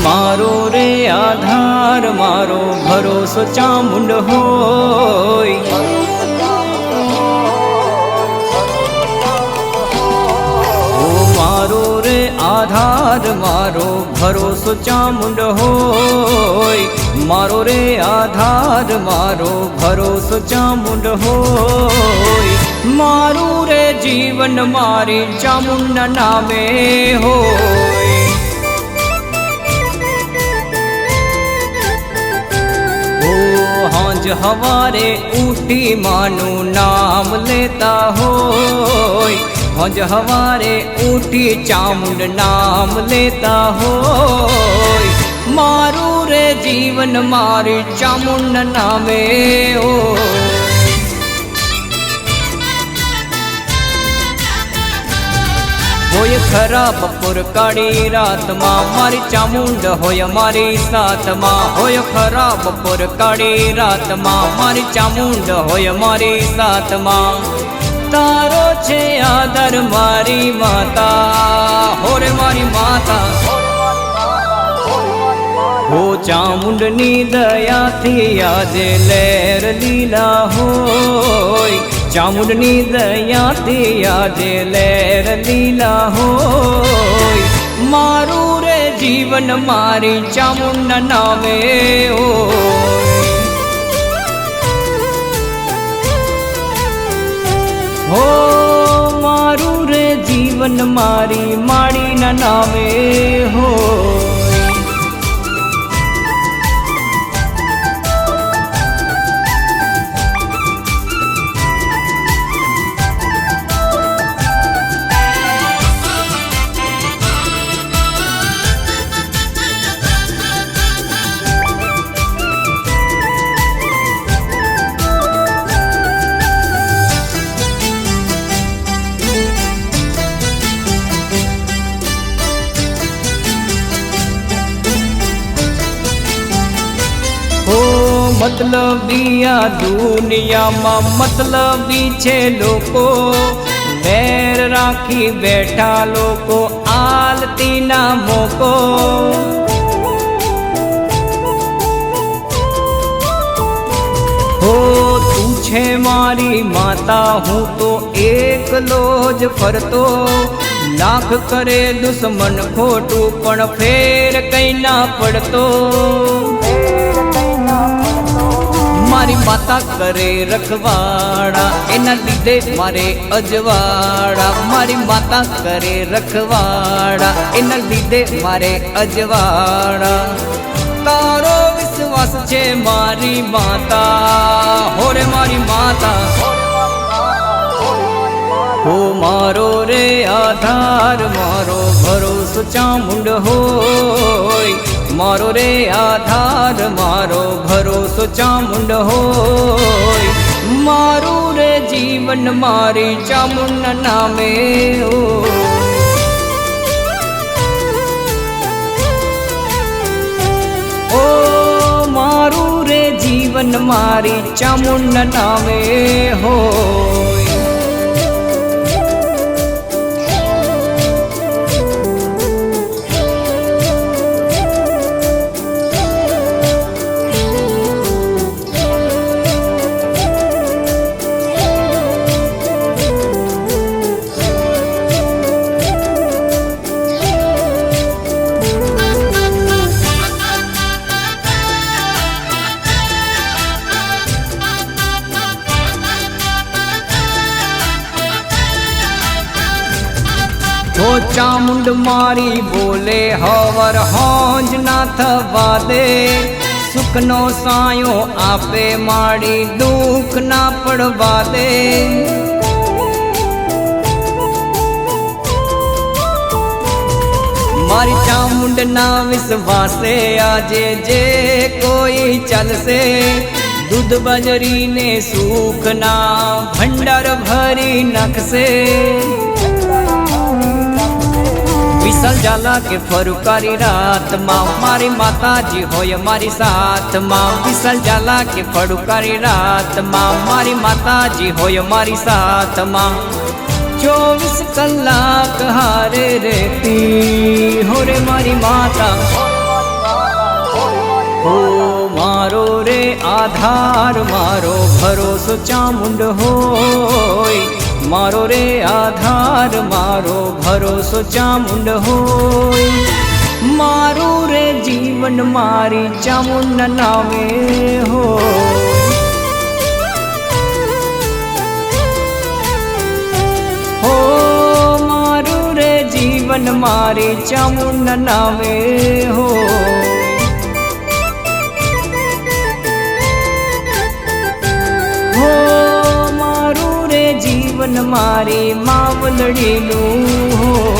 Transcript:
मारो रे आधार मारो भरोसो चामुंड होय। मारो रे आधार मारो भरोसो चामुंड होय। मारो रे आधार मारो भरोसो चामुंड होय। मारू रे जीवन मारी चामुंड नामे होय। हांज हवारे उठी मानू नाम लेता होय। हांज हवारे उठी चामुंड नाम लेता होय। मारू रे जीवन मारी चामुंड नामे होय। होय खरा बपोर काड़ी रात मां मारी चामुंड होय मारी साथ मां। होय खरा बपोर काड़ी रात मां मारी चामुंड होय मारी साथ मां। तारो छे आदर मारी माता होरे मारी माता। हो चामुंड नी दया थी आज लहर लीला होय। चामुंड नी दया थी आज लहर लीला होय। मारू रे जीवन मारी चामुंड नामे होय। हो मारू रे जीवन मारी माड़ी न नामे होय। मतलबिया दुनिया में मतलबी छे लोको। बैर राखी बैठा लोको आलती ना मोको। हो तू छे मारी माता हूँ तो एकलो ज फरतो। लाख करे दुश्मन खोटू पण फेर कई ना पड़तो। मारी माता करे रखवाड़ा एना लीधे मारे अजवाड़ा। मारी माता करे रखवाड़ा एना लीधे मारे अजवाड़ा। तारो विश्वास छे मारी माता होरे मारी माता। हो मारो रे आधार मारो भरोसो चामुंड होय। मारो रे आधार मारो भरोसो चामुंड होय। मारू रे जीवन मारी चामुंड नामे होय। ओ मारू रे जीवन मारी चामुंड नामे होय। हो चामुंड मारी बोले हवर होंज ना थवा दे। सुख नो सायो आपे माड़ी दुख ना पड़वा दे। मारी चामुंड ना विश्वासे आजे जे कोई चल से। दूध बजरी ने सुख ना भंडार भरी नख से। विसल जाला के फरुकारी रात माँ मारी माता जी होय मारी साथ माँ। विसल जाला के फरुकारी रात माँ मारी माता जी होय मारी साथ माँ। 24 कलाक हारे रहती हो रे मारी माता। હો મારો રે આધાર મારો ભરોસો ચામુંડ હોય, મારો રે આધાર મારો ભરોસો ચામુંડ હોય, મારું રે જીવન મારી ચામુંડ નામે હોય. હો મારું રે જીવન મારી ચામુંડ નામે હોય. હો મારું રે જીવન મારી માવલડીનું હોય.